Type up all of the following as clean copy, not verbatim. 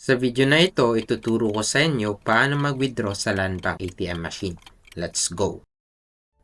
Sa video na ito, ituturo ko sa inyo paano mag-withdraw sa Land Bank ATM machine. Let's go!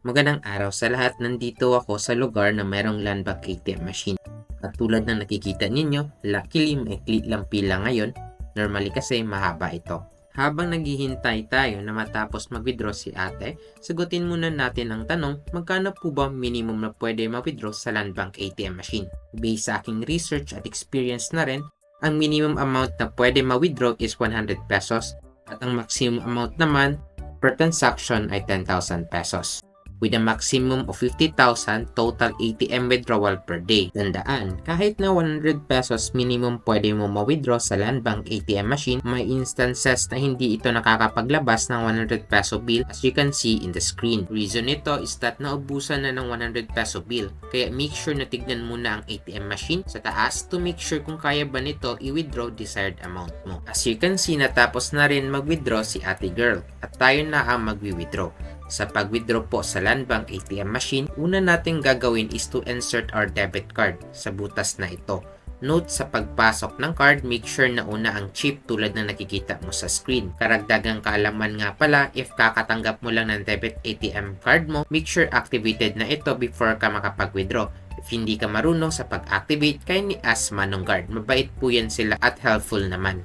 Magandang araw sa lahat. Nandito ako sa lugar na mayroong Land Bank ATM machine. At tulad ng nakikita ninyo, luckily maikli lang pila ngayon. Normally kasi mahaba ito. Habang naghihintay tayo na matapos mag-withdraw si ate, sagutin muna natin ang tanong, magkano po ba minimum na pwede mag-withdraw sa Land Bank ATM machine? Based sa aking research at experience na rin, ang minimum amount na pwede ma-withdraw is 100 pesos at ang maximum amount naman per transaction ay 10,000 pesos. With a maximum of 50,000 total ATM withdrawal per day. Tandaan, kahit na 100 pesos minimum pwede mo ma-withdraw sa Land Bank ATM machine, may instances na hindi ito nakakapaglabas ng 100 peso bill as you can see in the screen. Reason nito is that naubusan na ng 100 peso bill, kaya make sure na tignan muna ang ATM machine sa taas to make sure kung kaya ba nito i-withdraw desired amount mo. As you can see, natapos na rin mag-withdraw si ate girl at tayo na ang mag-withdraw. Sa pag-withdraw po sa Land Bank ATM machine, una nating gagawin is to insert our debit card sa butas na ito. Note sa pagpasok ng card, make sure na una ang chip tulad na nakikita mo sa screen. Karagdagang kaalaman nga pala, if kakatanggap mo lang ng debit ATM card mo, make sure activated na ito before ka makapag-withdraw. If hindi ka marunong sa pag-activate, kindly ask Manong Guard. Mabait po yan sila at helpful naman.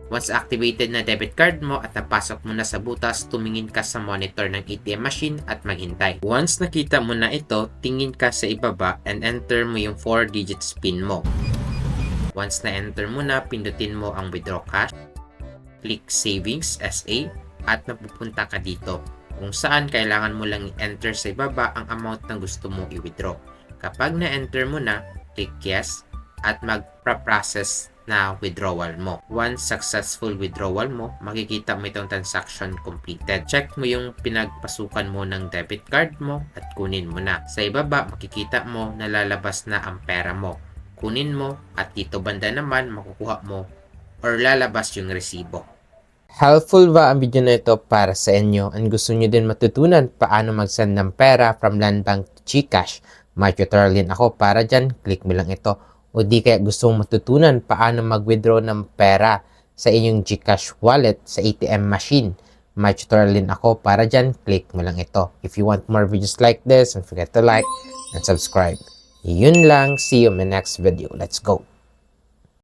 Once activated na debit card mo at napasok mo na sa butas, tumingin ka sa monitor ng ATM machine at maghintay. Once nakita mo na ito, tingin ka sa ibaba and enter mo yung 4-digit PIN mo. Once na-enter mo na, pindutin mo ang withdraw cash, click savings SA at napupunta ka dito kung saan kailangan mo lang i-enter sa ibaba ang amount na gusto mo i-withdraw. Kapag na-enter mo na, click yes at mag-process na withdrawal mo. Once successful withdrawal mo, makikita mo itong transaction completed. Check mo yung pinagpasukan mo ng debit card mo at kunin mo na. Sa ibaba, makikita mo na lalabas na ang pera mo. Kunin mo at dito banda naman makukuha mo or lalabas yung resibo. Helpful ba ang video na ito para sa inyo and gusto nyo din matutunan paano mag-send ng pera from Land Bank to GCash? May tutorial din ako para dyan. Click mo lang ito. O di kaya gusto mong matutunan paano mag-withdraw ng pera sa inyong GCash wallet sa ATM machine. May tutorial din ako para dyan. Click mo lang ito. If you want more videos like this, don't forget to like and subscribe. Yun lang. See you in my next video. Let's go!